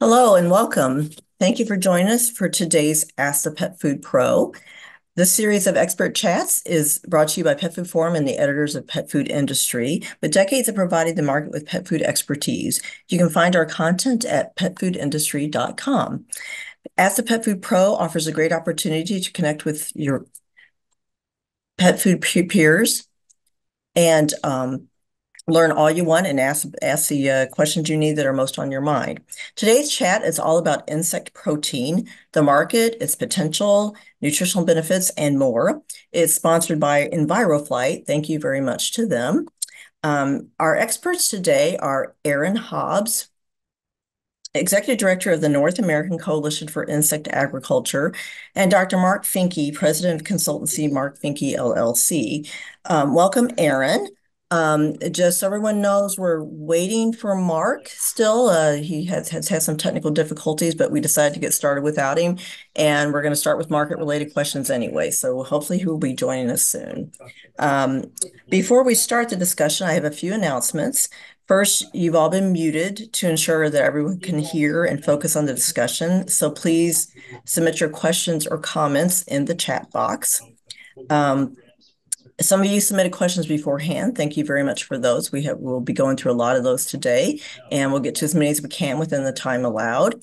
Hello and welcome. Thank you for joining us for today's Ask the Pet Food Pro. This series of expert chats is brought to you by Pet Food Forum and the editors of Pet Food Industry, with decades of providing the market with pet food expertise. You can find our content at petfoodindustry.com. Ask the Pet Food Pro offers a great opportunity to connect with your pet food peers and learn all you want and ask the questions you need that are most on your mind. Today's chat is all about insect protein, the market, its potential, nutritional benefits, and more. It's sponsored by EnviroFlight. Thank you very much to them. Our experts today are Aaron Hobbs, Executive Director of the North American Coalition for Insect Agriculture, and Dr. Mark Finke, President of Consultancy Mark Finke LLC. Welcome, Aaron. Just so everyone knows, we're waiting for Mark still. He has had some technical difficulties, but we decided to get started without him. And we're going to start with market-related questions anyway. So hopefully he will be joining us soon. Before we start the discussion, I have a few announcements. First, you've all been muted to ensure that everyone can hear and focus on the discussion. So please submit your questions or comments in the chat box. Some of you submitted questions beforehand. Thank you very much for those. We'll be going through a lot of those today, and we'll get to as many as we can within the time allowed.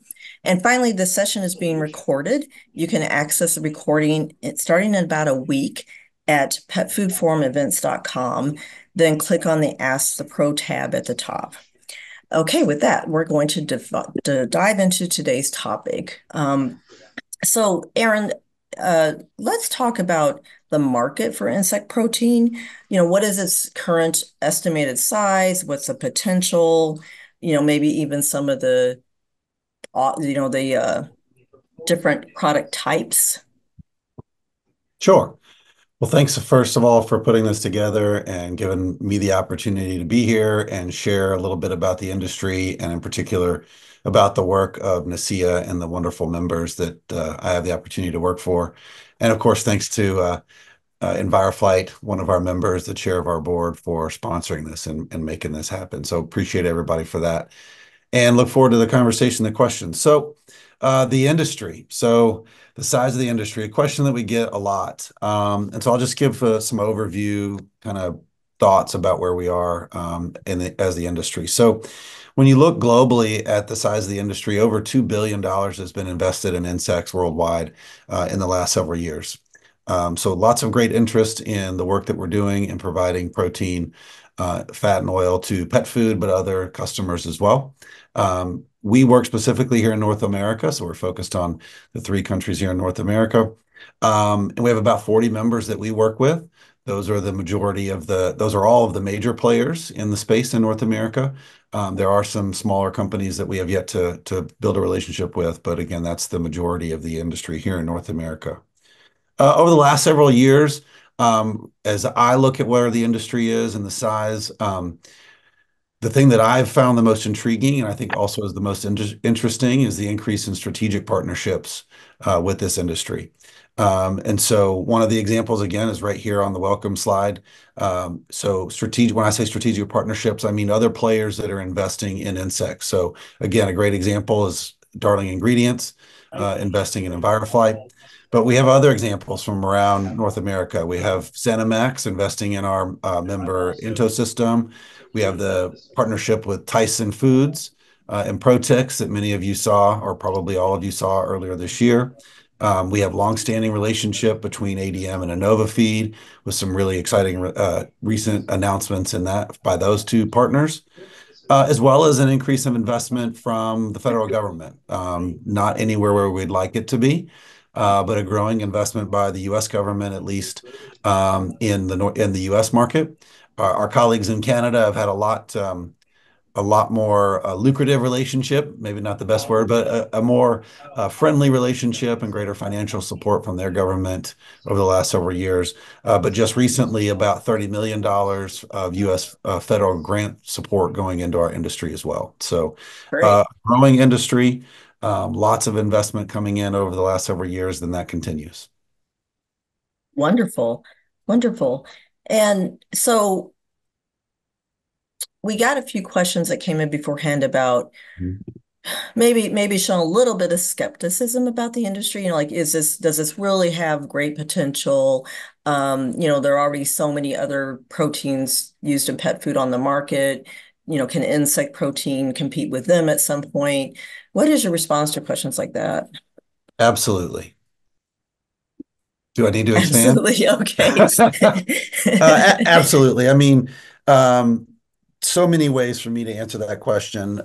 And finally, this session is being recorded. You can access the recording starting in about a week at petfoodforumevents.com. Then click on the Ask the Pro tab at the top. Okay, with that, we're going to dive into today's topic. So, Aaron, let's talk about the market for insect protein. What is its current estimated size? What's the potential? Maybe even some of the different product types. Sure. Well, thanks first of all for putting this together and giving me the opportunity to be here and share a little bit about the industry and in particular about the work of NASEA and the wonderful members that I have the opportunity to work for. And of course, thanks to EnviroFlight, one of our members, the chair of our board, for sponsoring this and making this happen. So appreciate everybody for that and look forward to the conversation, the questions. So the industry. So the size of the industry, a question that we get a lot. And so I'll just give some overview kind of thoughts about where we are as the industry. So when you look globally at the size of the industry, over $2 billion has been invested in insects worldwide in the last several years. So lots of great interest in the work that we're doing in providing protein, fat and oil to pet food, but other customers as well. We work specifically here in North America, so we're focused on the 3 countries here in North America. And we have about 40 members that we work with. Those are all of the major players in the space in North America. There are some smaller companies that we have yet to build a relationship with, but again, that's the majority of the industry here in North America. Over the last several years, as I look at where the industry is and the size, the thing that I've found the most intriguing, and I think also is the most interesting, is the increase in strategic partnerships with this industry. And so one of the examples, again, is right here on the welcome slide. So when I say strategic partnerships, I mean other players that are investing in insects. So again, a great example is Darling Ingredients investing in EnviroFlight. But we have other examples from around North America. We have Zenimax investing in our member Intosystem. We have the partnership with Tyson Foods and Protex that many of you saw, or probably all of you saw earlier this year. We have longstanding relationship between ADM and InnovaFeed with some really exciting recent announcements in that by those 2 partners. As well as an increase of investment from the federal government. Not anywhere where we'd like it to be, but a growing investment by the U.S. government, at least in the U.S. market. Our colleagues in Canada have had a lot more lucrative relationship, maybe not the best word, but a more friendly relationship and greater financial support from their government over the last several years. But just recently, about $30 million of U.S. Federal grant support going into our industry as well. So growing industry, lots of investment coming in over the last several years, then that continues. Wonderful. Wonderful. And so we got a few questions that came in beforehand about maybe shown a little bit of skepticism about the industry. Like, does this really have great potential? There are already so many other proteins used in pet food on the market. Can insect protein compete with them at some point? What is your response to questions like that? Absolutely. Do I need to expand? Absolutely. Okay. Absolutely. I mean, um, so many ways for me to answer that question.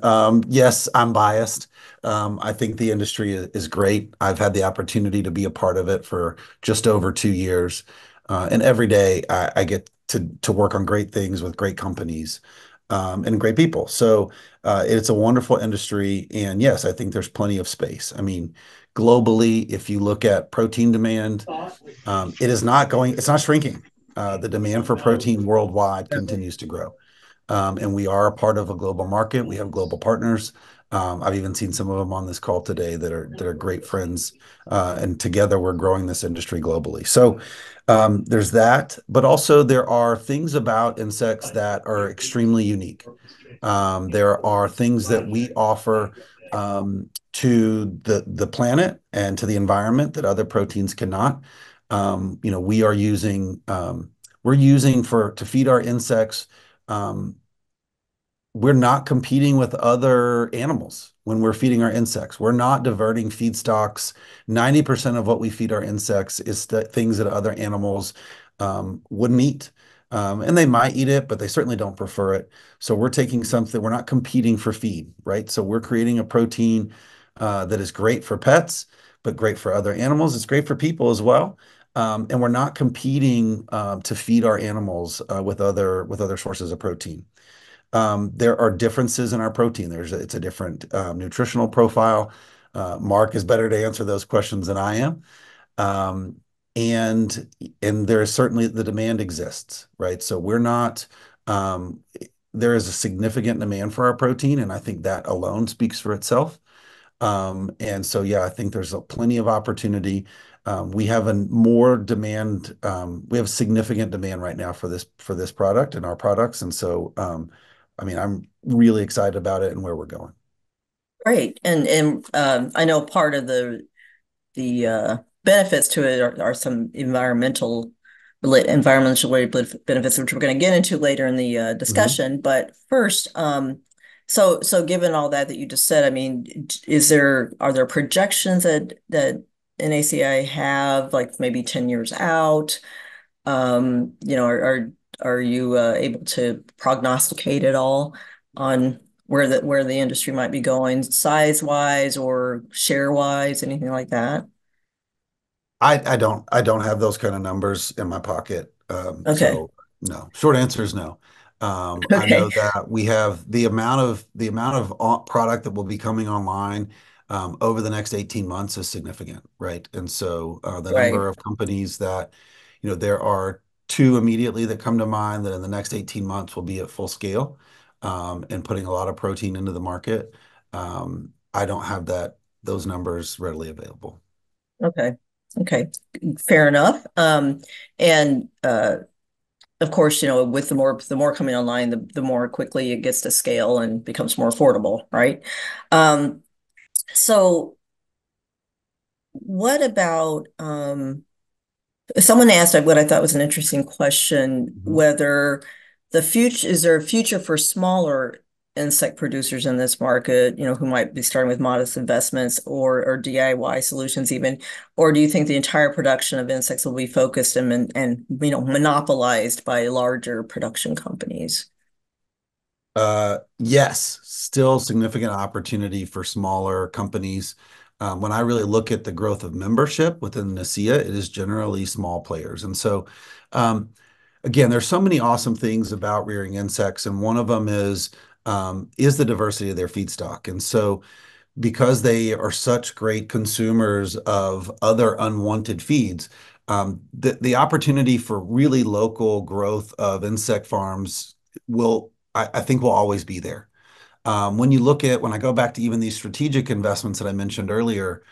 Yes, I'm biased. I think the industry is great. I've had the opportunity to be a part of it for just over 2 years. And every day I get to work on great things with great companies, and great people. So it's a wonderful industry. And yes, I think there's plenty of space. I mean, globally, if you look at protein demand, it's not shrinking. The demand for protein worldwide continues to grow. And we are a part of a global market. We have global partners. I've even seen some of them on this call today that are great friends. And together we're growing this industry globally. So there's that, but also there are things about insects that are extremely unique. There are things that we offer to the planet and to the environment that other proteins cannot. We are using we're using for to feed our insects. Um, we're not competing with other animals when we're feeding our insects. We're not diverting feedstocks. 90% of what we feed our insects is things that other animals wouldn't eat. And they might eat it, but they certainly don't prefer it. So we're taking something, we're not competing for feed, right? So we're creating a protein that is great for pets, but great for other animals. It's great for people as well. And we're not competing to feed our animals with other sources of protein. There are differences in our protein. It's a different nutritional profile. Mark is better to answer those questions than I am. Um, and and there is certainly the demand exists, right? So we're not there is a significant demand for our protein, and I think that alone speaks for itself. And so, yeah, I think there's plenty of opportunity. We have a more demand. We have significant demand right now for this product and our products. And so, I mean, I'm really excited about it and where we're going. Great. And I know part of the benefits to it are some environmental related benefits, which we're going to get into later in the Mhm. discussion. But first, so given all that you just said, I mean, are there projections that NACI have, like maybe 10 years out? Are you able to prognosticate at all on where the industry might be going, size wise or share wise, anything like that? I don't have those kind of numbers in my pocket. Okay. So no. Short answer is no. I Okay. know that we have the amount of product that will be coming online over the next 18 months is significant, right? And so the Right. number of companies that, there are two immediately that come to mind that in the next 18 months will be at full scale, and putting a lot of protein into the market. I don't have those numbers readily available. Okay. Okay. Fair enough. And of course, with the more coming online, the more quickly it gets to scale and becomes more affordable, right? Um, so what about someone asked what I thought was an interesting question, Mhm. whether is there a future for smaller insect producers in this market, who might be starting with modest investments or DIY solutions even, or do you think the entire production of insects will be focused and monopolized by larger production companies? Yes, still significant opportunity for smaller companies. When I really look at the growth of membership within NASEA, it is generally small players. And so, um, again, there's so many awesome things about rearing insects, and one of them is the diversity of their feedstock. And so, because they are such great consumers of other unwanted feeds, the opportunity for really local growth of insect farms I think will always be there. When I go back to even these strategic investments that I mentioned earlier,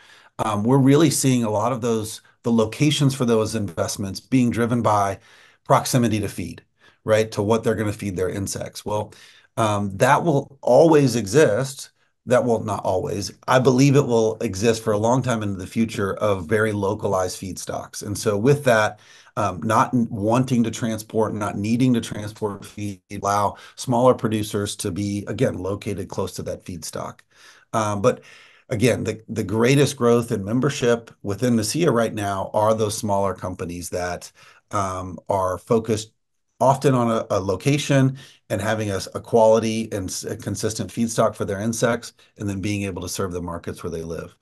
we're really seeing a lot of the locations for those investments being driven by proximity to feed, right? To what they're going to feed their insects. Well, that will always exist, that will not always. I believe it will exist for a long time into the future of very localized feedstocks. And so with that, not wanting to transport, not needing to transport feed, allow smaller producers to be, again, located close to that feedstock. But again, the greatest growth in membership within Nicia right now are those smaller companies that are focused often on a location and having a quality and a consistent feedstock for their insects, and then being able to serve the markets where they live.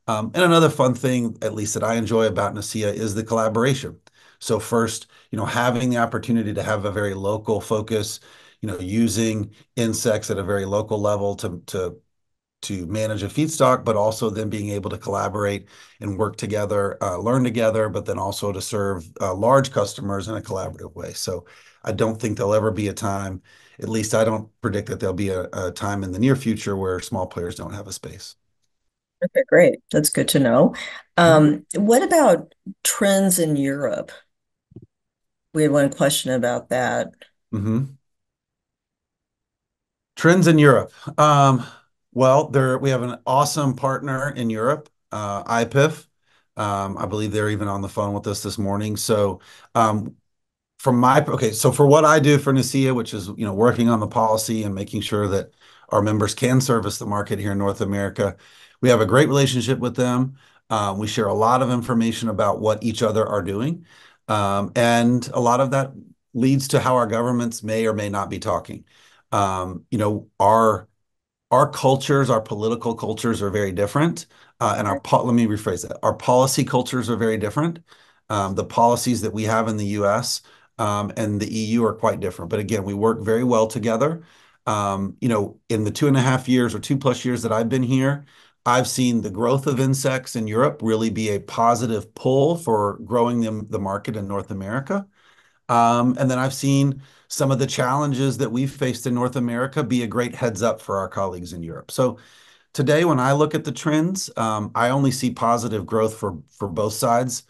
And another fun thing, at least that I enjoy about Nicia, is the collaboration. So first, having the opportunity to have a very local focus, using insects at a very local level to manage a feedstock, but also then being able to collaborate and work together, learn together, but then also to serve large customers in a collaborative way. So I don't think there'll ever be a time, at least I don't predict that there'll be a time in the near future where small players don't have a space. Okay, great. That's good to know. What about trends in Europe? We had one question about that. Mm-hmm. Trends in Europe. Well, we have an awesome partner in Europe, IPIF. I believe they're even on the phone with us this morning. So um, so for what I do for Nicia, which is, working on the policy and making sure that our members can service the market here in North America, we have a great relationship with them. We share a lot of information about what each other are doing. And a lot of that leads to how our governments may or may not be talking. Our cultures, our political cultures are very different. And let me rephrase that. Our policy cultures are very different. The policies that we have in the US and the EU are quite different. But again, we work very well together. In the 2.5 years or 2+ years that I've been here, I've seen the growth of insects in Europe really be a positive pull for growing the market in North America. And then I've seen some of the challenges that we've faced in North America be a great heads up for our colleagues in Europe. So today, when I look at the trends, I only see positive growth for both sides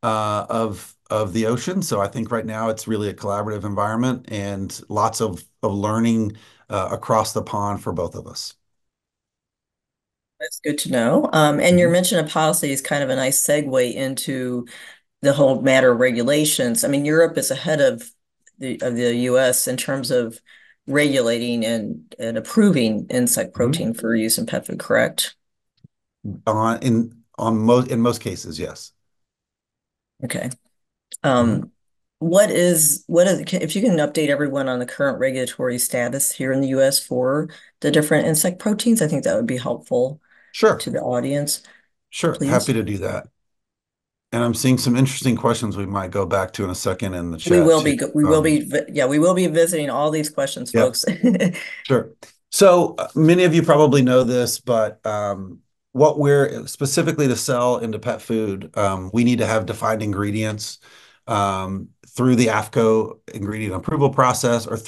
of the ocean. So I think right now it's really a collaborative environment and lots of learning across the pond for both of us. That's good to know. And your Mhm. mention of policy is kind of a nice segue into the whole matter of regulations. I mean, Europe is ahead of the US in terms of regulating and approving insect Mhm. protein for use in pet food, correct? In most cases, yes. Okay. Mhm. Um, if you can update everyone on the current regulatory status here in the US for the different insect proteins, I think that would be helpful Sure, to the audience, sure. Happy please. to do that. And I'm seeing some interesting questions we might go back to in a second in the We chat will too. be, we will be, yeah, we will be visiting all these questions, Yep. folks. Sure. So many of you probably know this, but what we're specifically to sell into pet food, we need to have defined ingredients through the AFCO ingredient approval process, or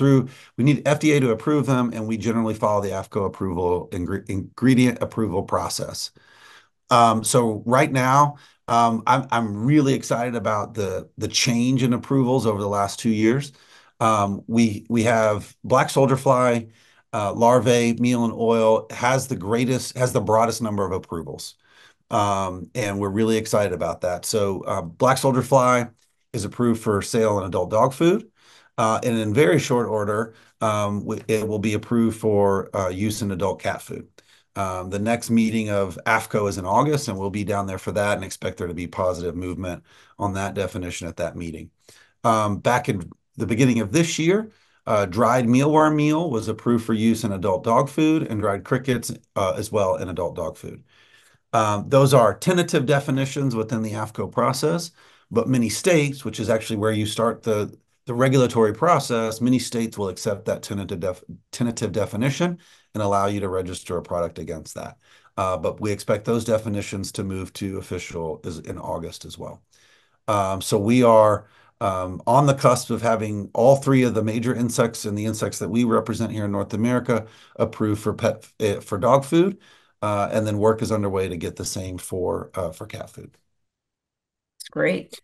we need FDA to approve them, and we generally follow the AFCO ingredient approval process. So right now, I'm really excited about the change in approvals over the last 2 years. We have black soldier fly larvae meal and oil has the broadest number of approvals. And we're really excited about that. So black soldier fly is approved for sale in adult dog food. And in very short order, it will be approved for use in adult cat food. The next meeting of AFCO is in August, and we'll be down there for that and expect there to be positive movement on that definition at that meeting. Back in the beginning of this year, dried mealworm meal was approved for use in adult dog food, and dried crickets as well in adult dog food. Those are tentative definitions within the AFCO process, but many states, which is actually where you start the regulatory process, many states will accept that tentative definition and allow you to register a product against that. But we expect those definitions to move to official in August as well. So we are on the cusp of having all three of the major insects and the insects that we represent here in North America approved for dog food, and then work is underway to get the same for cat food. That's great.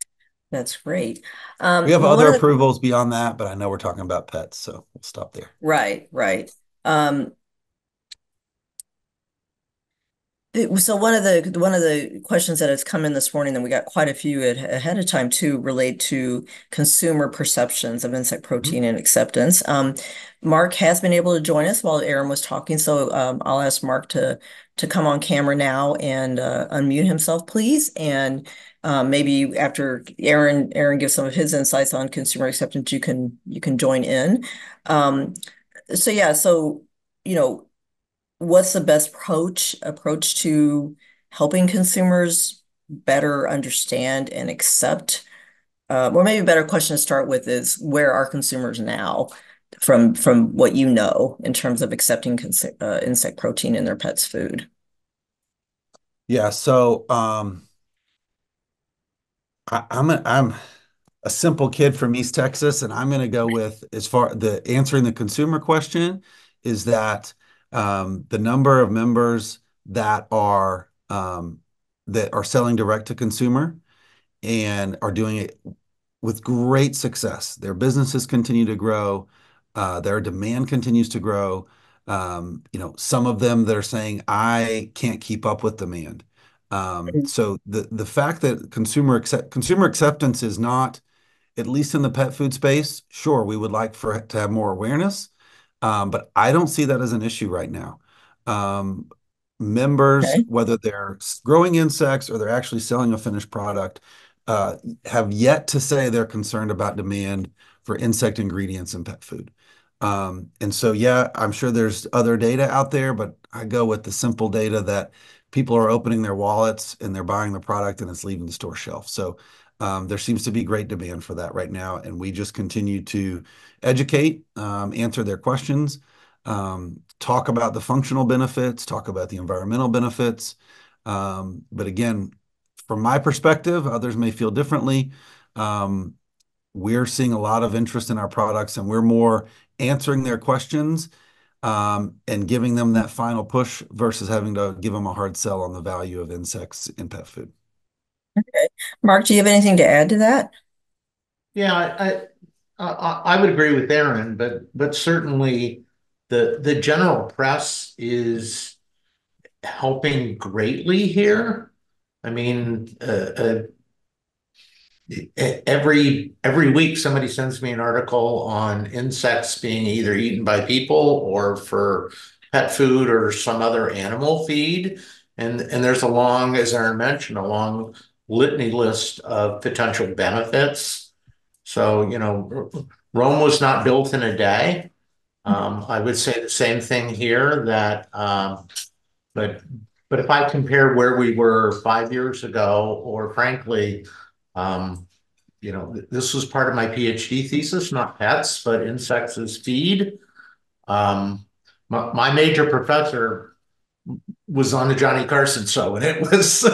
That's great. We have Well, other approvals beyond that, but I know we're talking about pets, so we'll stop there. right, right. Um, So one of the questions that has come in this morning, and we got quite a few ahead of time too, relate to consumer perceptions of insect Mhm. protein and acceptance. Mark has been able to join us while Aaron was talking, so I'll ask Mark to come on camera now and unmute himself, please. And maybe after Aaron gives some of his insights on consumer acceptance, you can join in. Um, so yeah, so you know what's the best approach to helping consumers better understand and accept? Or maybe a better question to start with is where are consumers now from what you know in terms of accepting insect protein in their pet's food? Yeah, so I'm a simple kid from East Texas, and I'm going to go with as far the answering the consumer question is that the number of members that are selling direct to consumer and are doing it with great success. Their businesses continue to grow. Their demand continues to grow. Some of them that are saying, I can't keep up with demand. So the fact that consumer acceptance is not, at least in the pet food space, sure, we would like for it to have more awareness, but I don't see that as an issue right now. Um, Members, Okay. whether they're growing insects or they're actually selling a finished product, have yet to say they're concerned about demand for insect ingredients in pet food. And so, yeah, I'm sure there's other data out there, but I go with the simple data that people are opening their wallets and they're buying the product and it's leaving the store shelf. So there seems to be great demand for that right now, and we just continue to educate, answer their questions, talk about the functional benefits, talk about the environmental benefits. But again, from my perspective, others may feel differently. Um, we're seeing a lot of interest in our products, and we're more answering their questions and giving them that final push versus having to give them a hard sell on the value of insects in pet food. Okay. Mark, do you have anything to add to that? Yeah, I would agree with Aaron, but certainly the general press is helping greatly here. I mean, every week somebody sends me an article on insects being either eaten by people or for pet food or some other animal feed, and there's a long, as Aaron mentioned, a long litany list of potential benefits. So, Rome was not built in a day. I would say the same thing here that, but, but if I compare where we were 5 years ago, or frankly, um, this was part of my PhD thesis, not pets, but insects as feed. My major professor was on the Johnny Carson show, and it was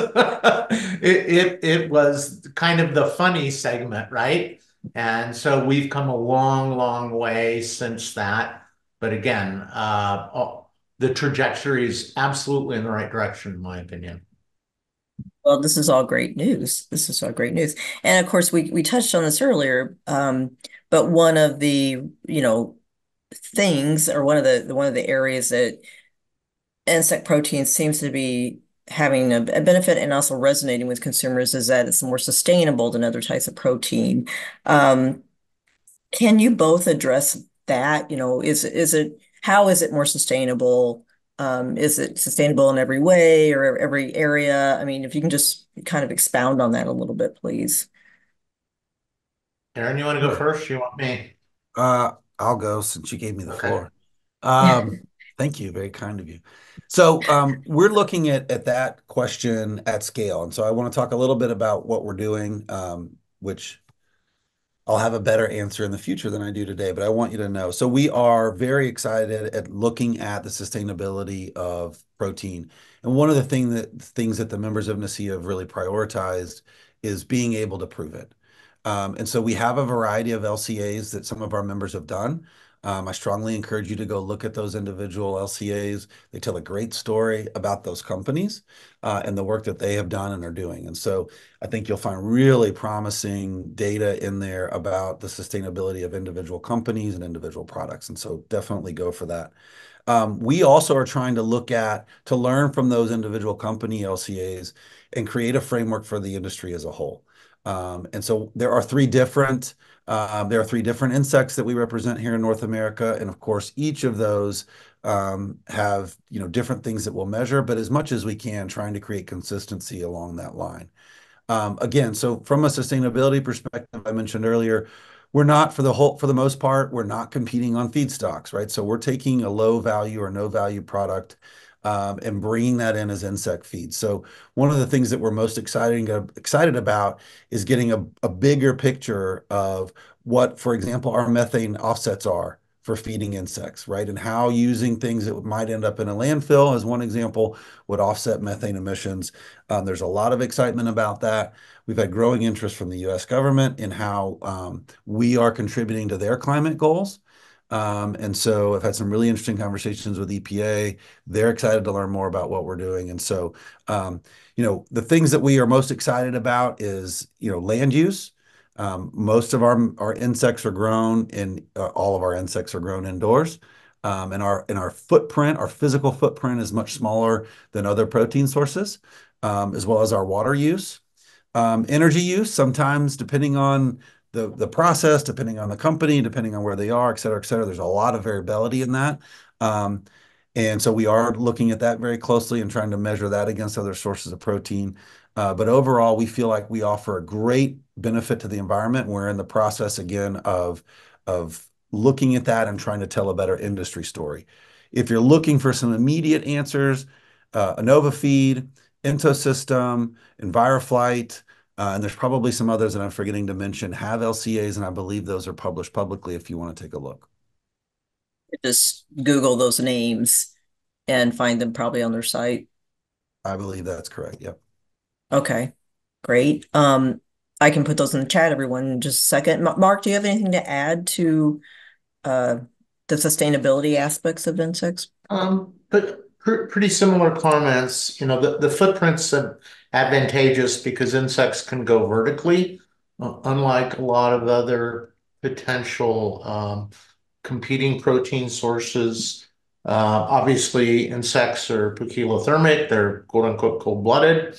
it was kind of the funny segment, right? And so we've come a long, long way since that. But again, the trajectory is absolutely in the right direction, in my opinion. Well, this is all great news. This is all great news. And of course, we touched on this earlier, but one of the, things or one of the areas that insect protein seems to be having a benefit and also resonating with consumers is that it's more sustainable than other types of protein. Um, can you both address that? Is it how is it more sustainable? Is it sustainable in every way or every area? I mean, if you can just kind of expound on that a little bit, please. Aaron, you want to go Sure. first? You want me? I'll go since you gave me the Okay. floor. Thank you. Very kind of you. So we're looking at that question at scale. And so I want to talk a little bit about what we're doing, which I'll have a better answer in the future than I do today, but I want you to know. So we are very excited at looking at the sustainability of protein. And one of the things that the members of NASEA have really prioritized is being able to prove it. And so we have a variety of LCAs that some of our members have done. I strongly encourage you to go look at those individual LCAs. They tell a great story about those companies and the work that they have done and are doing. And so I think you'll find really promising data in there about the sustainability of individual companies and individual products. And so definitely go for that. We also are trying to to learn from those individual company LCAs and create a framework for the industry as a whole. And so there are three different insects that we represent here in North America, and of course, each of those have different things that we'll measure, but as much as we can, trying to create consistency along that line. Again, so from a sustainability perspective, I mentioned earlier, we're not for the most part, we're not competing on feedstocks, right? So we're taking a low value or no value product and bringing that in as insect feed. So one of the things that we're most excited about is getting a bigger picture of what, for example, our methane offsets are for feeding insects, right? And how using things that might end up in a landfill, as one example, would offset methane emissions. There's a lot of excitement about that. We've had growing interest from the US government in how we are contributing to their climate goals. And so I've had some really interesting conversations with EPA. They're excited to learn more about what we're doing. And so, the things that we are most excited about is, land use. Most of our insects are grown all of our insects are grown indoors. And our footprint, our physical footprint is much smaller than other protein sources, as well as our water use. Energy use, sometimes depending on the process, depending on the company, depending on where they are, et cetera, there's a lot of variability in that. And so we are looking at that very closely and trying to measure that against other sources of protein. But overall, we feel like we offer a great benefit to the environment. We're in the process again of looking at that and trying to tell a better industry story. If you're looking for some immediate answers, InnovaFeed, Intosystem, EnviroFlight, and there's probably some others that I'm forgetting to mention, have LCAs, and I believe those are published publicly if you want to take a look. Just Google those names and find them probably on their site. I believe that's correct. Yep. Okay, great. I can put those in the chat, everyone, in just a second. Mark, do you have anything to add to uh, the sustainability aspects of insects? But pretty similar comments. The footprint's advantageous because insects can go vertically, unlike a lot of other potential competing protein sources. Obviously, insects are poikilothermic, they're quote unquote cold-blooded.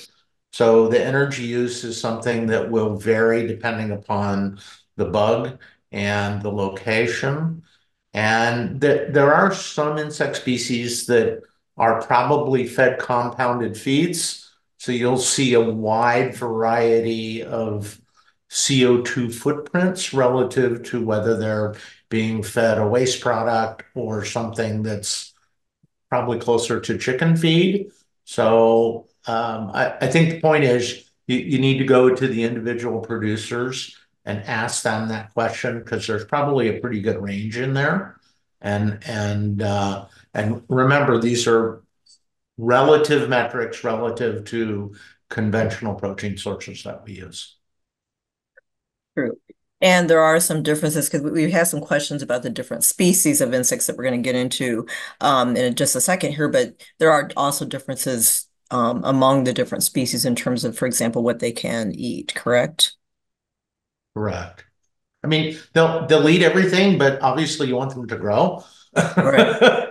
So the energy use is something that will vary depending upon the bug and the location. And there are some insect species that are probably fed compounded feeds. So you'll see a wide variety of CO2 footprints relative to whether they're being fed a waste product or something that's probably closer to chicken feed. So I think the point is you need to go to the individual producers and ask them that question because there's probably a pretty good range in there. And remember, these are relative metrics relative to conventional protein sources that we use. True. And there are some differences because we have some questions about the different species of insects that we're going to get into in just a second here, but there are also differences among the different species in terms of, for example, what they can eat, correct? Correct. I mean, they'll eat everything, but obviously you want them to grow. Right.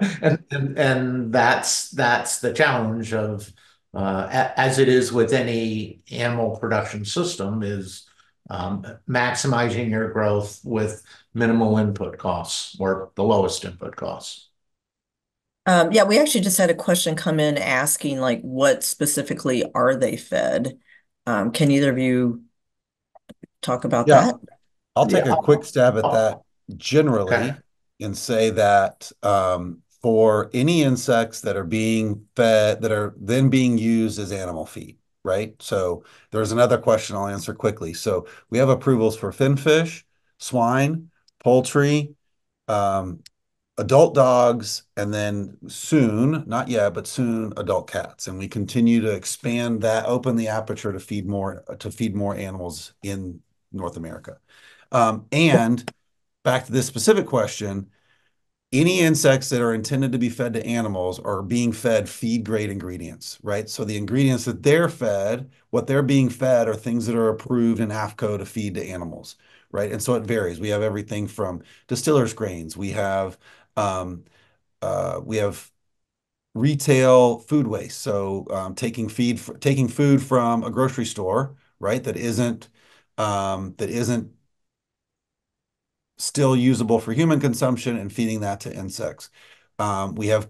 And that's the challenge of as it is with any animal production system is maximizing your growth with minimal input costs or the lowest input costs. Yeah, we actually just had a question come in asking like what specifically are they fed? Can either of you talk about Yeah, that? I'll take Yeah. a quick stab at that Okay. generally and say that for any insects that are being fed, that are then being used as animal feed, right? So there's another question I'll answer quickly. So we have approvals for finfish, swine, poultry, um, adult dogs, and then soon, not yet, but soon, adult cats. And we continue to expand that, open the aperture to feed more animals in North America. And back to this specific question, any insects that are intended to be fed to animals are being fed feed grade ingredients, right? So the ingredients that they're fed, what they're being fed are things that are approved in AAFCO to feed to animals, right? And so it varies. We have everything from distillers grains. We have retail food waste. So taking food from a grocery store, right? That isn't still usable for human consumption and feeding that to insects. We have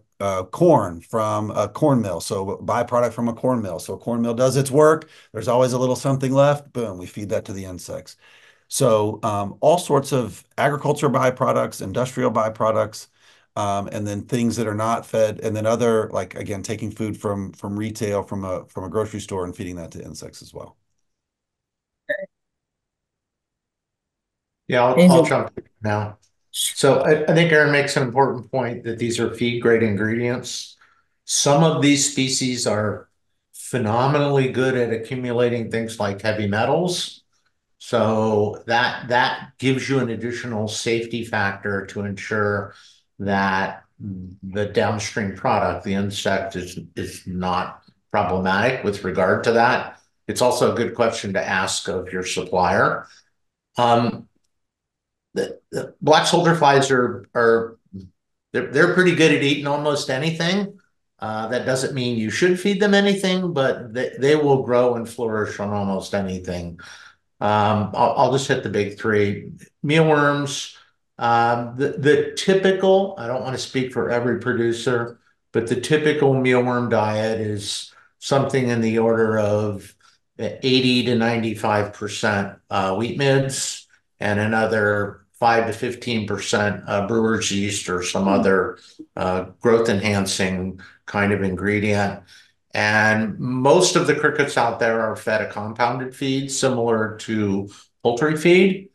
corn from a corn mill, so byproduct from a corn mill. So a corn mill does its work. There's always a little something left. Boom, we feed that to the insects. So all sorts of agriculture byproducts, industrial byproducts, and then things that are not fed, and then other, like again, taking food from retail from a grocery store and feeding that to insects as well. Yeah, I'll Anything? jump in now. So I think Aaron makes an important point that these are feed grade ingredients. Some of these species are phenomenally good at accumulating things like heavy metals. So that gives you an additional safety factor to ensure that the downstream product, the insect, is not problematic with regard to that. It's also a good question to ask of your supplier. Um, the black soldier flies are they're pretty good at eating almost anything. That doesn't mean you should feed them anything, but they will grow and flourish on almost anything. I'll just hit the big three. Mealworms, the typical, I don't want to speak for every producer, but the typical mealworm diet is something in the order of 80 to 95% wheat midds and another 5 to 15% brewer's yeast or some other growth enhancing kind of ingredient. And most of the crickets out there are fed a compounded feed similar to poultry feed.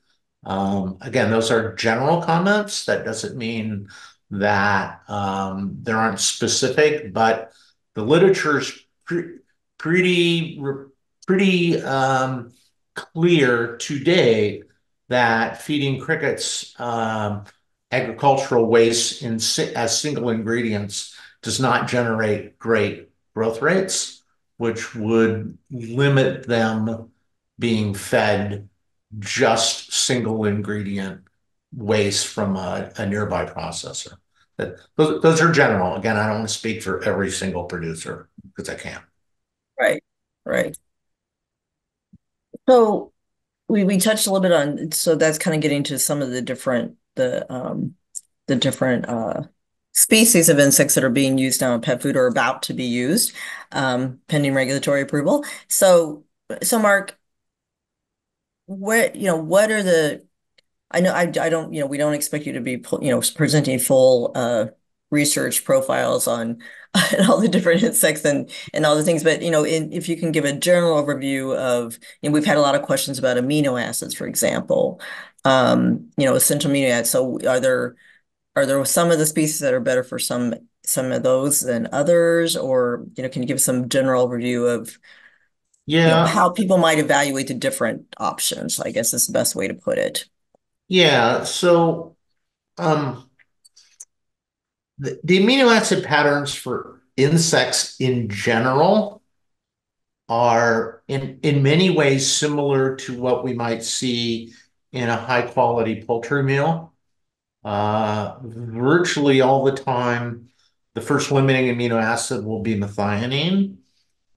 Again, those are general comments. That doesn't mean that there aren't specific, but the literature is pretty pretty clear today that feeding crickets agricultural waste as single ingredients does not generate great growth rates, which would limit them being fed just single ingredient waste from a nearby processor. Those are general. Again, I don't want to speak for every single producer because I can't. Right, right. So we touched a little bit on, so that's kind of getting to some of the different species of insects that are being used now in pet food or about to be used, pending regulatory approval. So Mark, what are the, I know I don't, we don't expect you to be, presenting full research profiles on all the different insects and all the things, but if you can give a general overview of, we've had a lot of questions about amino acids, for example, essential amino acids. So are there some of the species that are better for some of those than others, or can you give some general overview of Yeah, how people might evaluate the different options? I guess is the best way to put it. yeah. So um, the amino acid patterns for insects in general are in many ways similar to what we might see in a high quality poultry meal. Virtually all the time, the first limiting amino acid will be methionine.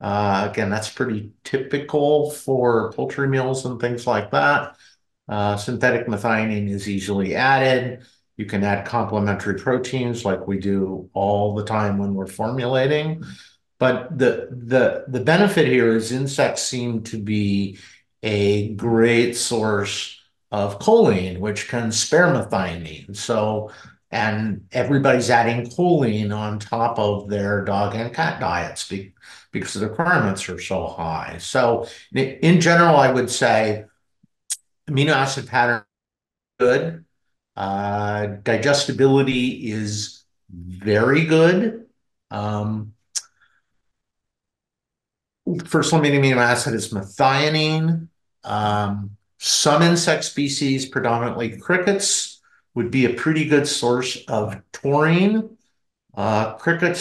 Again, that's pretty typical for poultry meals and things like that. Synthetic methionine is easily added. You can add complementary proteins like we do all the time when we're formulating. But the benefit here is insects seem to be a great source of choline, which can spare methionine. So, and everybody's adding choline on top of their dog and cat diets because the requirements are so high. So, in general, I would say amino acid pattern good. Digestibility is very good. Um, First limiting amino acid is methionine. Some insect species, predominantly crickets, would be a pretty good source of taurine. Taurine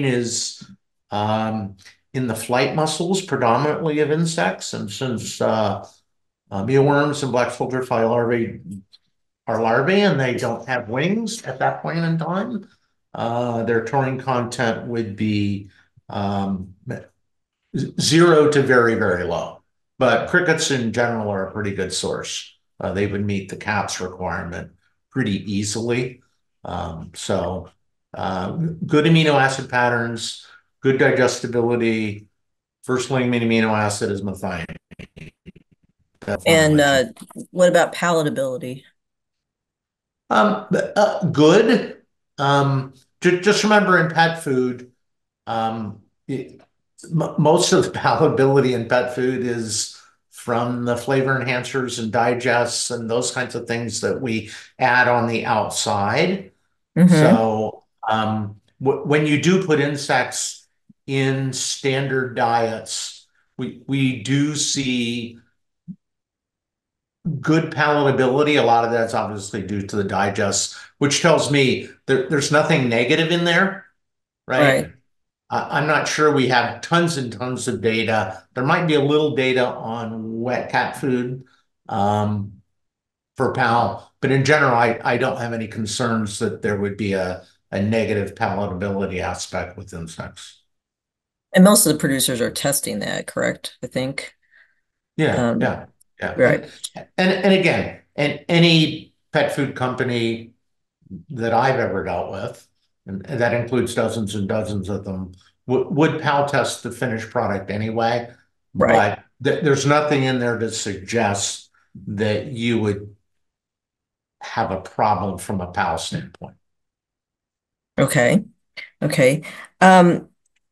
is in the flight muscles predominantly of insects, and since mealworms and black soldier fly larvae are larvae and they don't have wings at that point in time, their taurine content would be 0 to very, very low. But crickets in general are a pretty good source. They would meet the CAPS requirement pretty easily. So good amino acid patterns, good digestibility. First link amino acid is methionine. And what about palatability? Good. Just remember in pet food, most of the palatability in pet food is from the flavor enhancers and digests and those kinds of things that we add on the outside. So when you do put insects in standard diets, we do see good palatability. A lot of that's obviously due to the digest, which tells me there's nothing negative in there, right? I'm not sure we have tons and tons of data. There might be a little data on wet cat food for PAL, but in general, I don't have any concerns that there would be a negative palatability aspect with insects. And most of the producers are testing that, correct? I think. Yeah. Right. And again, any pet food company that I've ever dealt with, and that includes dozens and dozens of them, would PAL test the finished product anyway. Right. But there's nothing in there to suggest that you would have a problem from a PAL standpoint. Okay.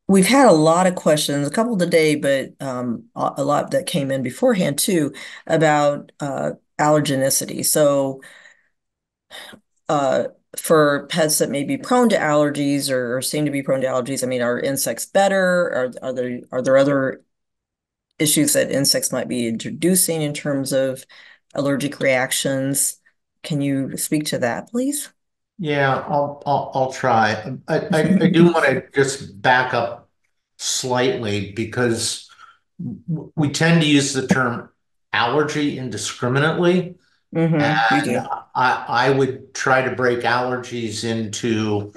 We've had a lot of questions, a couple today, but a lot that came in beforehand too about allergenicity. So for pets that may be prone to allergies or seem to be prone to allergies, I mean, are insects better? Are there other issues that insects might be introducing in terms of allergic reactions? Can you speak to that, please? Yeah, I'll try. I do want to just back up slightly because we tend to use the term allergy indiscriminately. We And do. I would try to break allergies into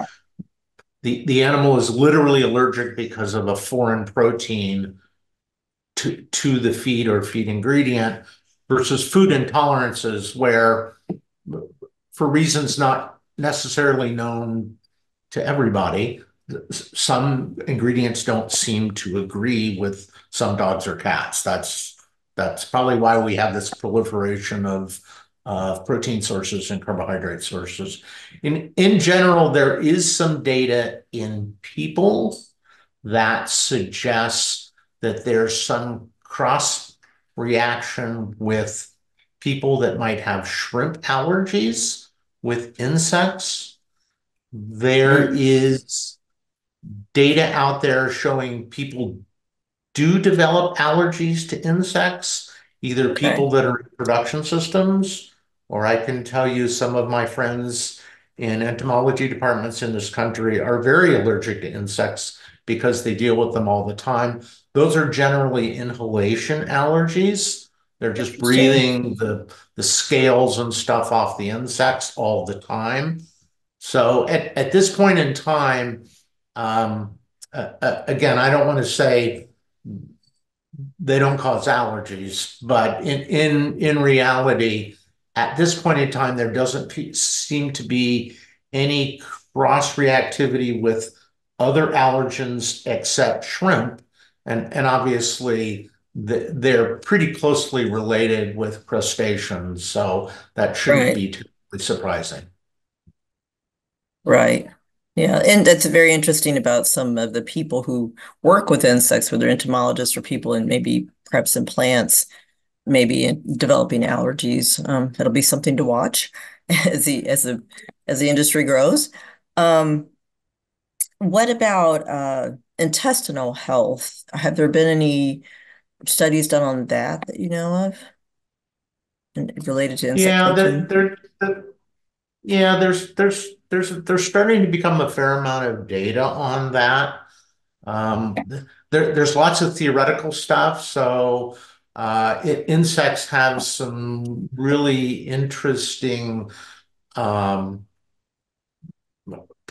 the animal is literally allergic because of a foreign protein to the feed or feed ingredient versus food intolerances where for reasons not necessarily known to everybody, some ingredients don't seem to agree with some dogs or cats. That's probably why we have this proliferation of protein sources and carbohydrate sources. In general, there is some data in people that suggests that there's some cross reaction with people that might have shrimp allergies with insects. There is data out there showing people do develop allergies to insects, either people that are in production systems, or I can tell you some of my friends in entomology departments in this country are very allergic to insects because they deal with them all the time. Those are generally inhalation allergies. They're just breathing the scales and stuff off the insects all the time. So at this point in time, again, I don't want to say they don't cause allergies, but in reality, at this point in time, there doesn't seem to be any cross reactivity with other allergens except shrimp, and obviously they're pretty closely related with crustaceans, so that shouldn't be too surprising. Right. Yeah, and that's very interesting about some of the people who work with insects, whether entomologists or people and maybe perhaps in plants, maybe in developing allergies. That'll be something to watch as the industry grows. What about intestinal health? Have there been any studies done on that you know of? related to insect Yeah, protein? yeah, there's starting to become a fair amount of data on that. There's lots of theoretical stuff. So insects have some really interesting um,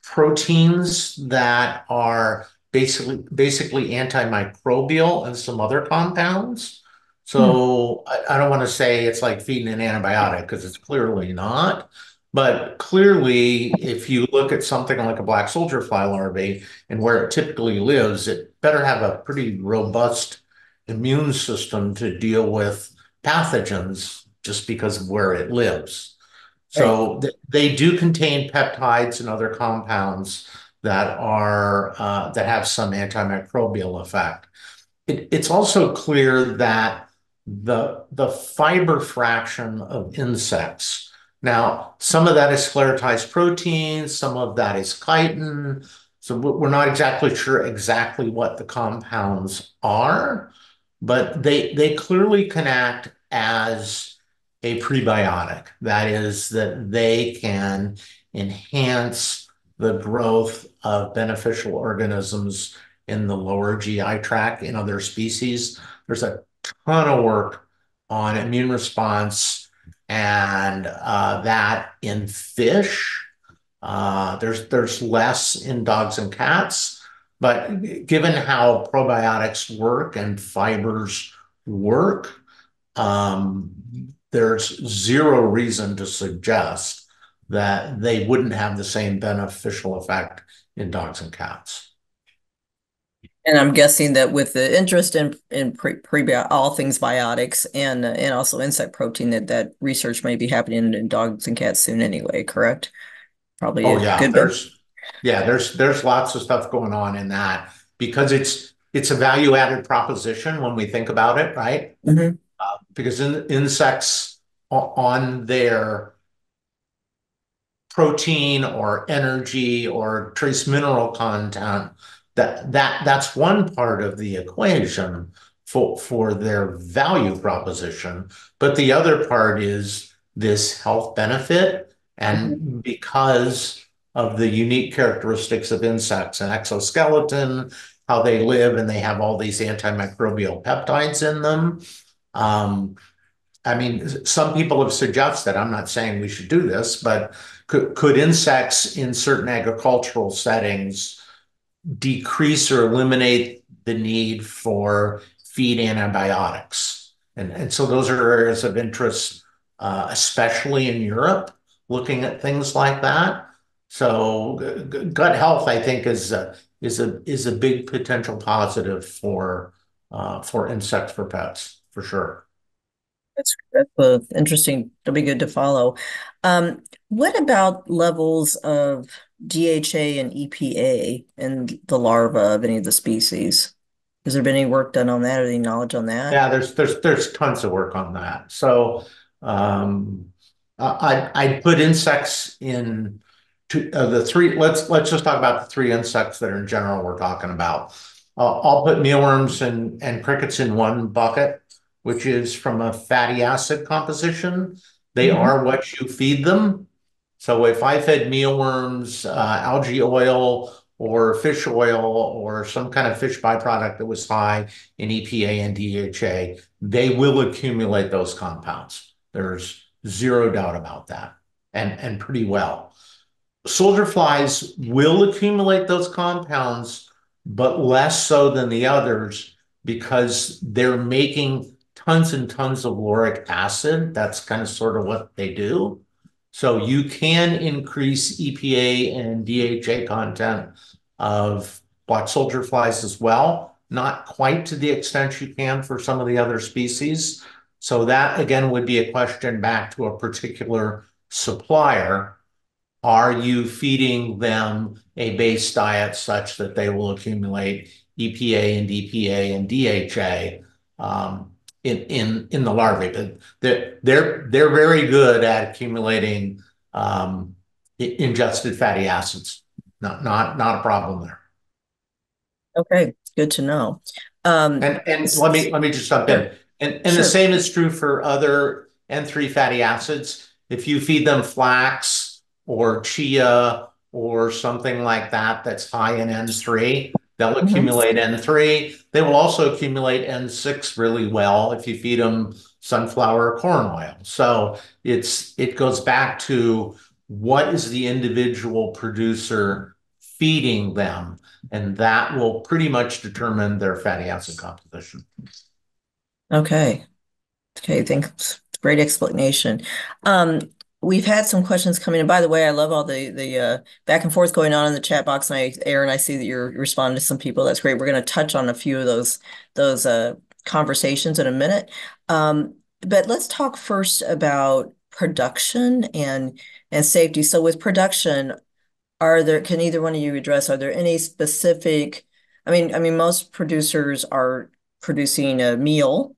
proteins that are basically antimicrobial and some other compounds. Hmm. So I don't want to say it's like feeding an antibiotic because it's clearly not. But clearly, if you look at something like a black soldier fly larvae and where it typically lives, it better have a pretty robust immune system to deal with pathogens just because of where it lives. Right. So they do contain peptides and other compounds that are that have some antimicrobial effect. It's also clear that the fiber fraction of insects. Now, some of that is sclerotized protein, some of that is chitin. So we're not exactly sure exactly what the compounds are, but they clearly can act as a prebiotic. That is, that they can enhance the growth of beneficial organisms in the lower GI tract in other species. There's a ton of work on immune response and that in fish. There's less in dogs and cats, but given how probiotics work and fibers work, um, there's zero reason to suggest that they wouldn't have the same beneficial effect in dogs and cats. And I'm guessing that with the interest in all things biotics and also insect protein, that research may be happening in dogs and cats soon anyway, correct? Probably Oh a yeah, good bit. there's lots of stuff going on in that because it's a value added proposition when we think about it, right? Hmm. Because insects on their protein or energy or trace mineral content, that's one part of the equation for their value proposition. But the other part is this health benefit. Hmm. And because of the unique characteristics of insects and exoskeleton, how they live, and they have all these antimicrobial peptides in them. Um, I mean, some people have suggested, I'm not saying we should do this, but could insects in certain agricultural settings decrease or eliminate the need for feed antibiotics? And so those are areas of interest, especially in Europe, looking at things like that. So gut health, I think, is a big potential positive for insects for pets, for sure. That's interesting. It'll be good to follow. What about levels of DHA and EPA in the larva of any of the species? Has there been any work done on that or any knowledge on that? Yeah, there's tons of work on that. So um, I'd put insects in the three. Let's just talk about the three insects that are in general we're talking about. I'll put mealworms and crickets in one bucket, which is from a fatty acid composition. They Mhm. are what you feed them. So if I fed mealworms algae oil or fish oil or some kind of fish byproduct that was high in EPA and DHA, they will accumulate those compounds. There's zero doubt about that, and pretty well. Soldier flies will accumulate those compounds, but less so than the others because they're making tons and tons of lauric acid. That's kind of sort of what they do. So you can increase EPA and DHA content of black soldier flies as well, not quite to the extent you can for some of the other species. So that again would be a question back to a particular supplier. Are you feeding them a base diet such that they will accumulate EPA and DPA and DHA in the larvae? But they're very good at accumulating ingested fatty acids. Not a problem there. Okay, good to know. Um, And s- let me just jump sure, in. And the sure. same is true for other N3 fatty acids. If you feed them flax or chia or something like that that's high in N3, they'll Mhm. accumulate N3. They will also accumulate N6 really well if you feed them sunflower or corn oil. So it goes back to what is the individual producer feeding them, and that will pretty much determine their fatty acid composition. Okay. Okay, thanks. Great explanation. Um, we've had some questions coming in. By the way, I love all the back and forth going on in the chat box. And Aaron, I see that you're responding to some people. That's great. We're going to touch on a few of those conversations in a minute. But let's talk first about production and safety. So with production, can either one of you address, are there any specific, I mean, most producers are producing a meal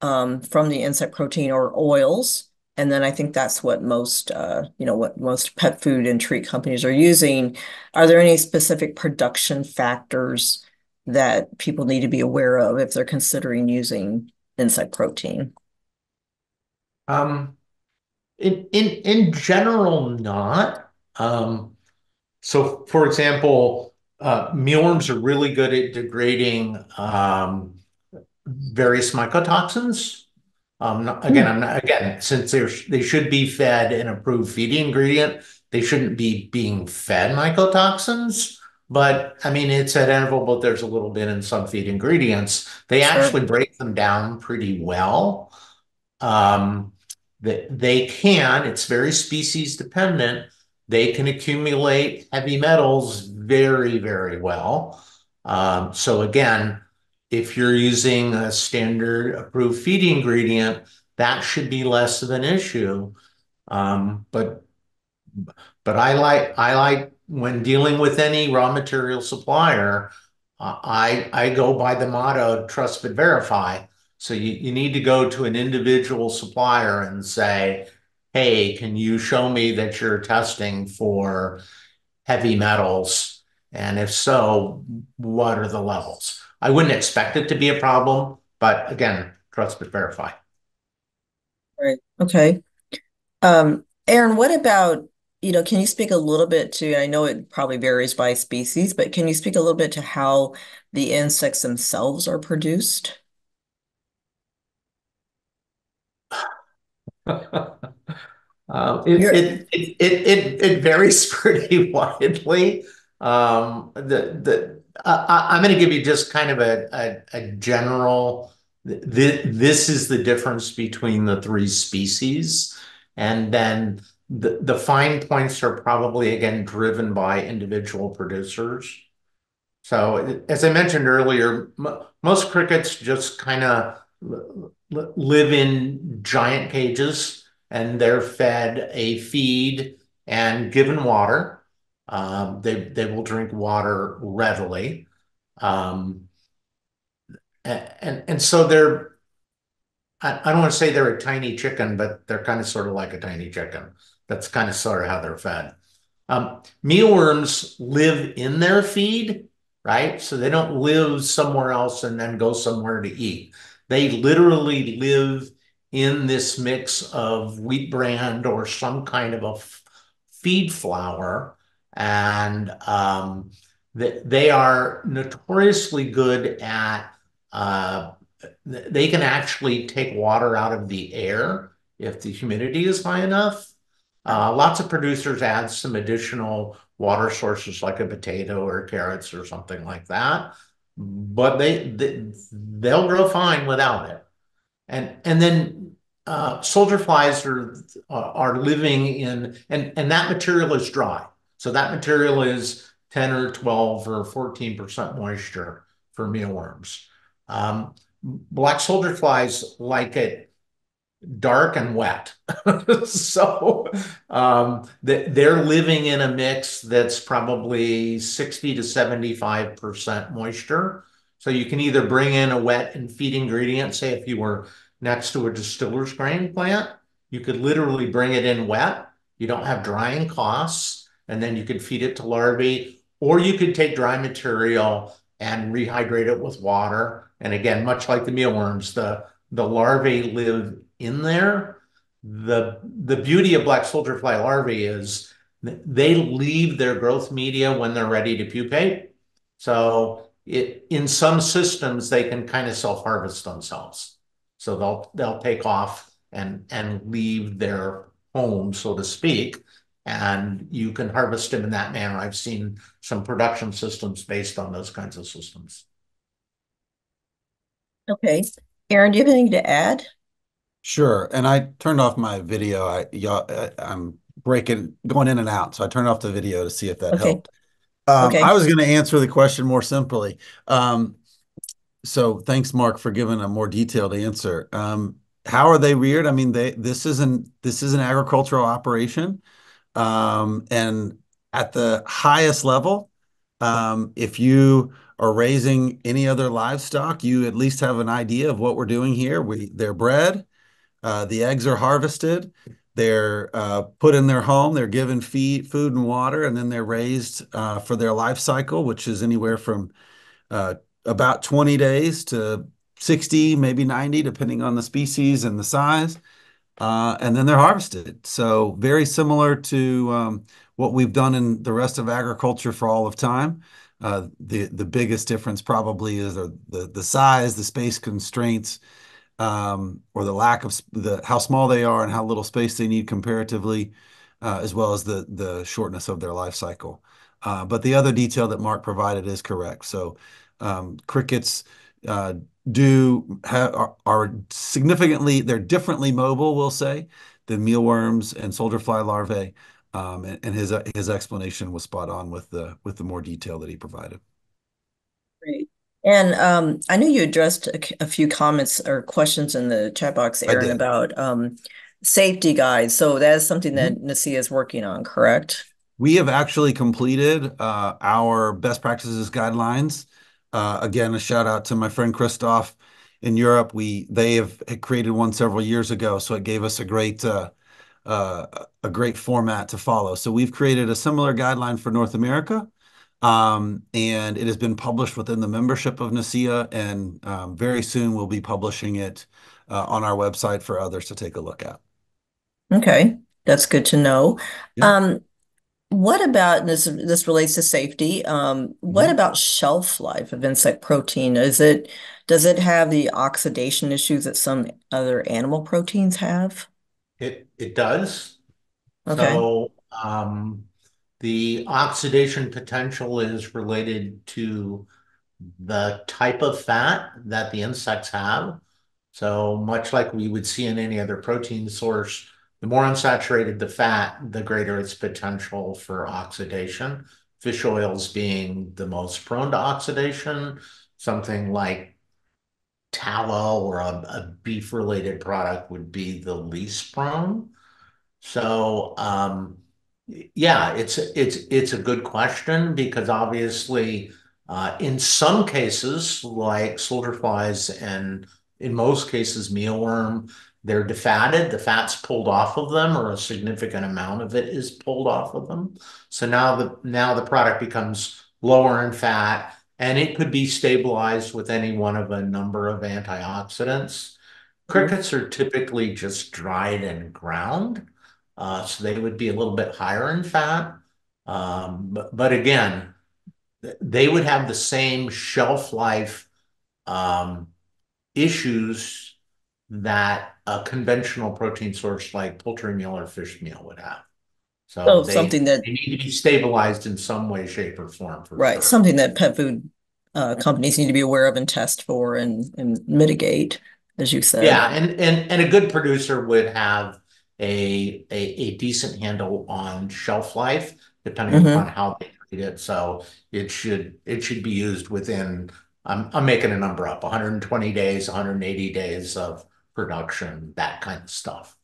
from the insect protein or oils. And then I think that's what what most pet food and treat companies are using. Are there any specific production factors that people need to be aware of if they're considering using insect protein? Um, in general, not. So, for example, mealworms are really good at degrading various mycotoxins. Again, Hmm. since they should be fed an approved feeding ingredient, they shouldn't be being fed mycotoxins. But I mean, it's at interval, but there's a little bit in some feed ingredients. They Sure. actually break them down pretty well. Um, they can, it's very species dependent. They can accumulate heavy metals very, very well. So again, if you're using a standard approved feed ingredient, that should be less of an issue. Um, but but I like when dealing with any raw material supplier, I go by the motto trust but verify. So you need to go to an individual supplier and say, hey, can you show me that you're testing for heavy metals? And if so, what are the levels? I wouldn't expect it to be a problem, but again, trust but verify. Right. Okay. Aaron, what about, can you speak a little bit to, I know it probably varies by species, but can you speak a little bit to how the insects themselves are produced? It, You're, it it it it varies pretty widely. I'm going to give you just kind of a general. This is the difference between the three species, and then the fine points are probably again driven by individual producers. So, as I mentioned earlier, most crickets just kind of live in giant cages and they're fed a feed and given water. They will drink water readily. Um, and so I don't want to say they're a tiny chicken, but they're kind of sort of like a tiny chicken. That's kind of sort of how they're fed. Mealworms live in their feed, right? So they don't live somewhere else and then go somewhere to eat. They literally live in this mix of wheat bran or some kind of a feed flour. And they are notoriously good at, uh, they can actually take water out of the air if the humidity is high enough. Lots of producers add some additional water sources like a potato or carrots or something like that, but they'll grow fine without it. And then soldier flies are living in and that material is dry, so that material is 10 or 12 or 14% moisture for mealworms. Black soldier flies like it dark and wet. So they're living in a mix that's probably 60 to 75% moisture. So you can either bring in a wet and feed ingredient, say if you were next to a distiller's grain plant, you could literally bring it in wet. You don't have drying costs, and then you could feed it to larvae, or you could take dry material and rehydrate it with water. And again, much like the mealworms, the larvae live in there. the beauty of black soldier fly larvae is they leave their growth media when they're ready to pupate. So in some systems they can kind of self-harvest themselves. So they'll take off and leave their home, so to speak, and you can harvest them in that manner. I've seen some production systems based on those kinds of systems. Okay. Aaron, do you have anything to add? Sure. And I turned off my video. I'm going in and out. So I turned off the video to see if that Okay. helped. Okay. I was going to answer the question more simply. So thanks, Mark, for giving a more detailed answer. How are they reared? I mean, this is an agricultural operation. And at the highest level, if you are raising any other livestock, you at least have an idea of what we're doing here. They're bred, the eggs are harvested, they're put in their home, they're given food and water, and then they're raised for their life cycle, which is anywhere from uh, about 20 days to 60, maybe 90, depending on the species and the size. And then they're harvested. So very similar to what we've done in the rest of agriculture for all of time. The biggest difference probably is the size, the space constraints, or the lack of how small they are and how little space they need comparatively, as well as the shortness of their life cycle. But the other detail that Mark provided is correct. So crickets uh, are significantly, they're differently mobile, we'll say, than mealworms and soldier fly larvae. And his explanation was spot on with the more detail that he provided. Great. And I know you addressed a few comments or questions in the chat box, I Aaron, did. about safety guides. So that is something that Mhm. NASIA is working on, correct? We have actually completed our best practices guidelines. Again, a shout out to my friend Christoph in Europe. They have had created one several years ago, so it gave us uh, a great format to follow. So we've created a similar guideline for North America, and it has been published within the membership of NASIA, and very soon we'll be publishing it on our website for others to take a look at. Okay, that's good to know. Yeah. Um, what about this relates to safety? What Mhm. about shelf life of insect protein? Does it have the oxidation issues that some other animal proteins have? It does. Okay. So the oxidation potential is related to the type of fat that the insects have. So much like we would see in any other protein source, the more unsaturated the fat, the greater its potential for oxidation. Fish oils being the most prone to oxidation, something like tallow or a beef-related product would be the least prone. So, yeah, it's a good question because obviously, in some cases, like soldier flies and in most cases mealworm, they're defatted. The fat's pulled off of them, or a significant amount of it is pulled off of them. So now the product becomes lower in fat, and it could be stabilized with any one of a number of antioxidants. Mhm. Crickets are typically just dried and ground. So they would be a little bit higher in fat. But again, they would have the same shelf life um, issues that a conventional protein source like poultry meal or fish meal would have. So So they, something that, they need to be stabilized in some way, shape, or form for right, sure. something that pet food companies need to be aware of and test for and mitigate, as you said. Yeah, and a good producer would have a decent handle on shelf life, depending upon Hmm. how they treat it. So it should be used within I'm making a number up, 120 days, 180 days of production, that kind of stuff.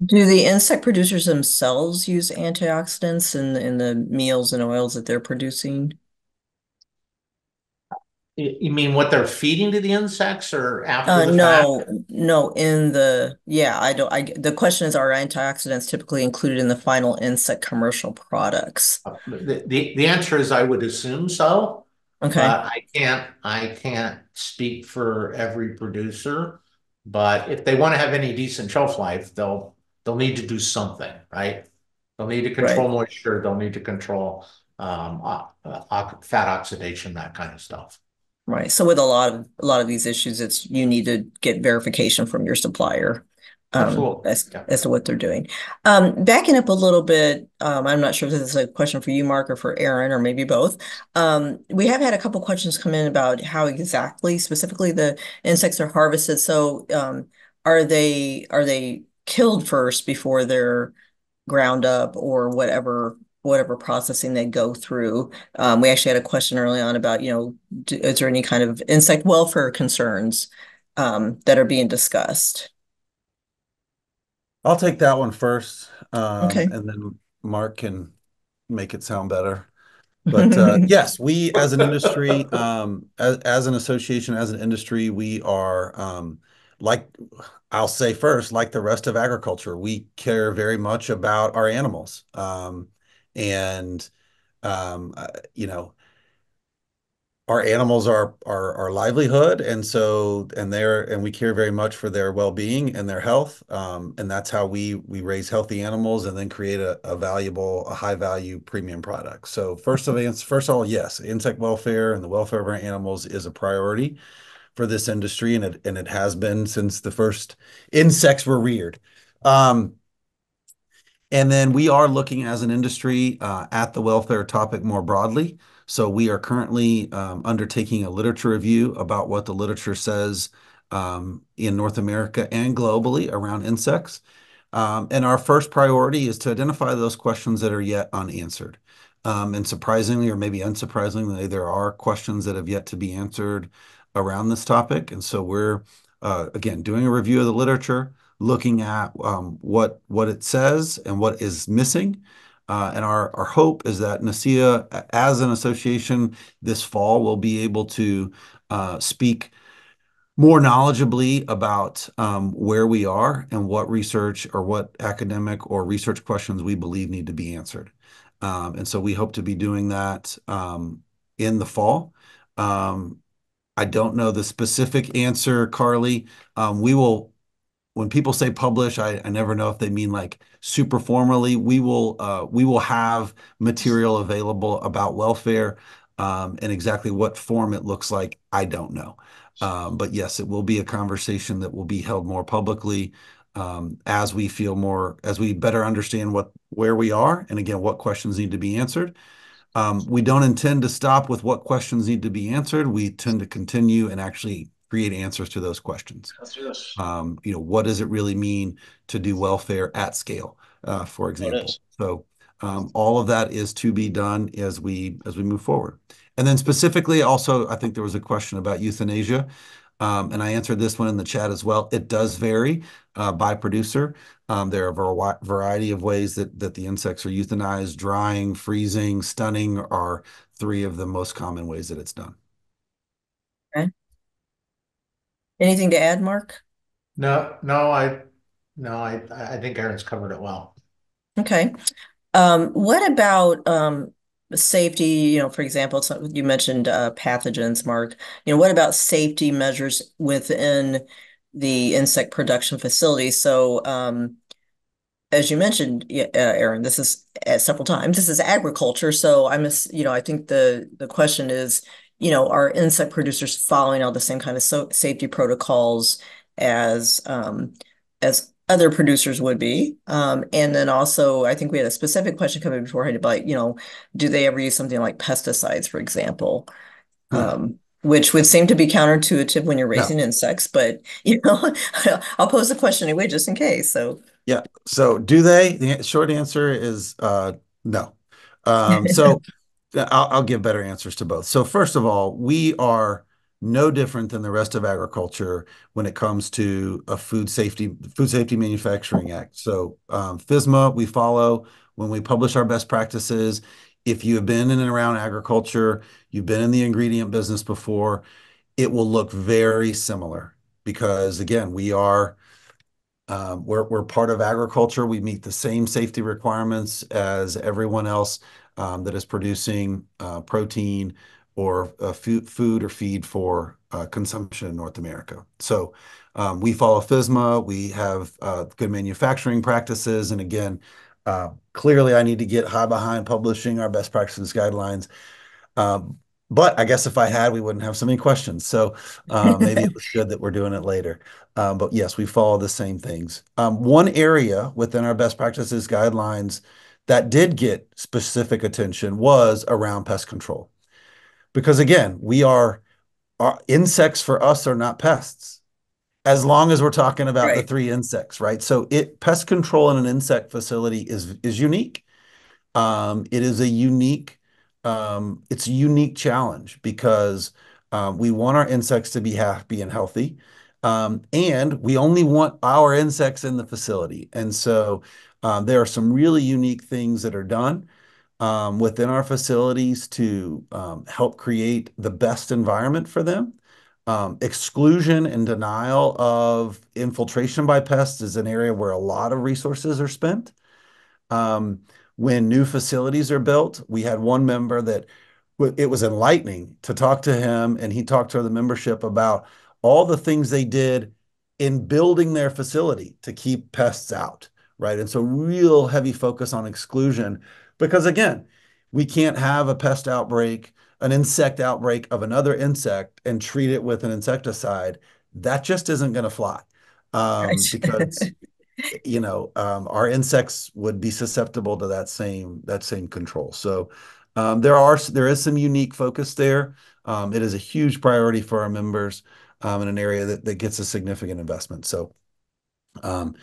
Do the insect producers themselves use antioxidants in the meals and oils that they're producing? You mean what they're feeding to the insects or after the fact? No, no, yeah, I don't, the question is, are antioxidants typically included in the final insect commercial products? The answer is I would assume so, Okay. but I can't speak for every producer. But if they want to have any decent shelf life, they'll need to do something, right? They'll need to control Right. moisture. They'll need to control fat oxidation, that kind of stuff. Right. So with a lot of these issues, it's you need to get verification from your supplier Absolutely. Yeah. as to what they're doing. Backing up a little bit, I'm not sure if this is a question for you, Mark, or for Aaron, or maybe both. We have had a couple questions come in about how exactly, specifically, the insects are harvested. So are they killed first before they're ground up or whatever processing they go through. We actually had a question early on about, is there any kind of insect welfare concerns that are being discussed? I'll take that one first, Okay. and then Mark can make it sound better. But yes, we as an industry, as an association, as an industry, we are like I'll say first, like the rest of agriculture, we care very much about our animals. And you know, our animals are our livelihood, and so and we care very much for their well-being and their health, and that's how we raise healthy animals and then create a valuable, a high value premium product. So first of all, yes, insect welfare and the welfare of our animals is a priority for this industry, and it has been since the first insects were reared. Um, and then we are looking as an industry at the welfare topic more broadly. So we are currently undertaking a literature review about what the literature says in North America and globally around insects. And our first priority is to identify those questions that are yet unanswered. And surprisingly, or maybe unsurprisingly, there are questions that have yet to be answered around this topic. And so we're, again, doing a review of the literature, looking at what it says and what is missing. And our hope is that NASEA, as an association, this fall will be able to speak more knowledgeably about where we are and what research or what academic or research questions we believe need to be answered. And so we hope to be doing that in the fall. I don't know the specific answer, Carly. We will when people say publish, I never know if they mean like super formally. We will have material available about welfare, and exactly what form it looks like, I don't know. But yes, it will be a conversation that will be held more publicly as as we better understand where we are, and again, what questions need to be answered. We don't intend to stop with what questions need to be answered. We tend to continue and actually create answers to those questions. What does it really mean to do welfare at scale, for example? So all of that is to be done as we move forward. And then specifically, also, I think there was a question about euthanasia, and I answered this one in the chat as well. It does vary by producer. There are a variety of ways that the insects are euthanized. Drying, freezing, stunning are three of the most common ways that it's done. Okay. Anything to add, Mark? No, I think Aaron's covered it well. Okay. What about safety? For example, you mentioned pathogens, Mark. What about safety measures within the insect production facility? So, as you mentioned, yeah, Aaron, this is several times. This is agriculture, so I think the question is, are insect producers following all the same kind of safety protocols as other producers would be? And then also, I think we had a specific question coming beforehand about, do they ever use something like pesticides, for example? Which would seem to be counterintuitive when you're No. raising insects, but I'll pose the question anyway, just in case. So. Yeah. So do they? The short answer is no. So I'll give better answers to both. So first of all, we are no different than the rest of agriculture when it comes to a Food Safety Manufacturing Act. So FSMA, we follow when we publish our best practices. If you have been in and around agriculture, you've been in the ingredient business before, it will look very similar because again, we're part of agriculture. We meet the same safety requirements as everyone else that is producing protein or food or feed for consumption in North America. So we follow FSMA. We have good manufacturing practices. And again, clearly I need to get high behind publishing our best practices guidelines. But I guess if I had, we wouldn't have so many questions. So maybe it was good that we're doing it later. But yes, we follow the same things. One area within our best practices guidelines that did get specific attention was around pest control. Because again, our insects for us are not pests, as long as we're talking about the Right. three insects, right? So pest control in an insect facility is unique. It is it's a unique challenge because we want our insects to be happy and healthy. And we only want our insects in the facility. And so there are some really unique things that are done within our facilities to help create the best environment for them. Exclusion and denial of infiltration by pests is an area where a lot of resources are spent. Um, when new facilities are built, we had one member that it was enlightening to talk to him, and he talked to the membership about all the things they did in building their facility to keep pests out, right? And so, real heavy focus on exclusion because, again, we can't have a pest outbreak, an insect outbreak of another insect and treat it with an insecticide. That just isn't going to fly because our insects would be susceptible to that same control. So there is some unique focus there. It is a huge priority for our members in an area that gets a significant investment. So um,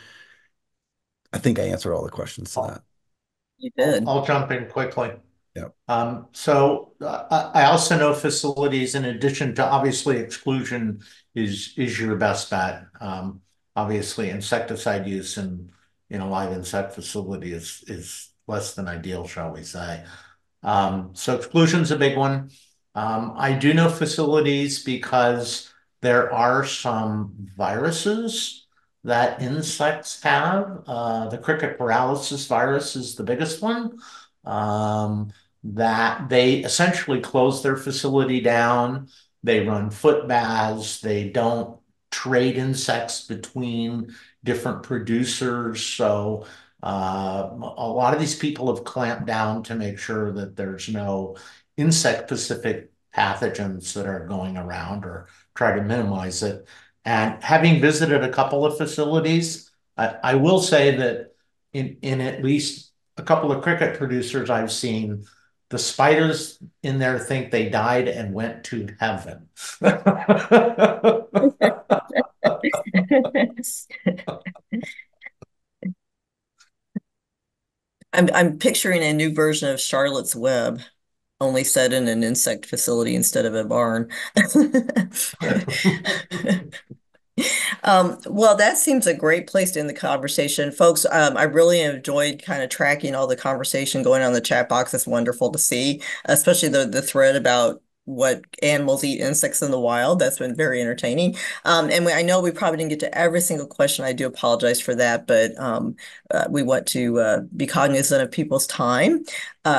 I think I answered all the questions to that. You I'll, did. I'll jump in quickly. Yeah. I also know facilities, in addition to obviously exclusion, is your best bet. Obviously, insecticide use in a live insect facility is less than ideal, shall we say. So exclusion's a big one. I do know facilities because there are some viruses that insects have. The cricket paralysis virus is the biggest one. That they essentially close their facility down. They run foot baths. They don't trade insects between different producers. So a lot of these people have clamped down to make sure that there's no insect-specific pathogens that are going around or try to minimize it. And having visited a couple of facilities, I will say that in at least a couple of cricket producers I've seen, the spiders in there think they died and went to heaven. I'm picturing a new version of Charlotte's Web, only set in an insect facility instead of a barn. Well, that seems a great place to end the conversation. Folks, I really enjoyed kind of tracking all the conversation going on in the chat box. It's wonderful to see, especially the thread about what animals eat insects in the wild. That's been very entertaining. I know we probably didn't get to every single question. I do apologize for that, but we want to be cognizant of people's time.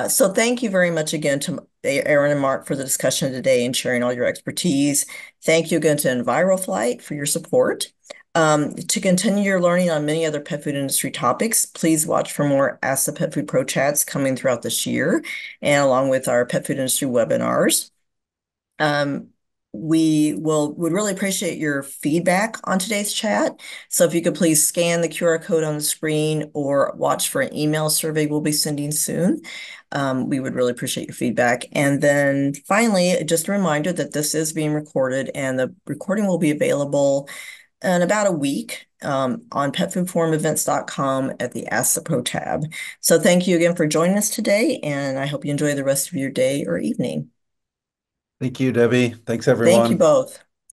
So thank you very much again to Aaron and Mark for the discussion today and sharing all your expertise. Thank you again to EnviroFlight for your support. To continue your learning on many other pet food industry topics, please watch for more Ask the Pet Food Pro chats coming throughout this year, and along with our pet food industry webinars. Would really appreciate your feedback on today's chat. So if you could please scan the QR code on the screen or watch for an email survey we'll be sending soon. We would really appreciate your feedback. And then finally, just a reminder that this is being recorded and the recording will be available in about a week on petfoodforumevents.com at the Ask the Pro tab. So thank you again for joining us today, and I hope you enjoy the rest of your day or evening. Thank you, Debbie. Thanks, Thank you everyone. both.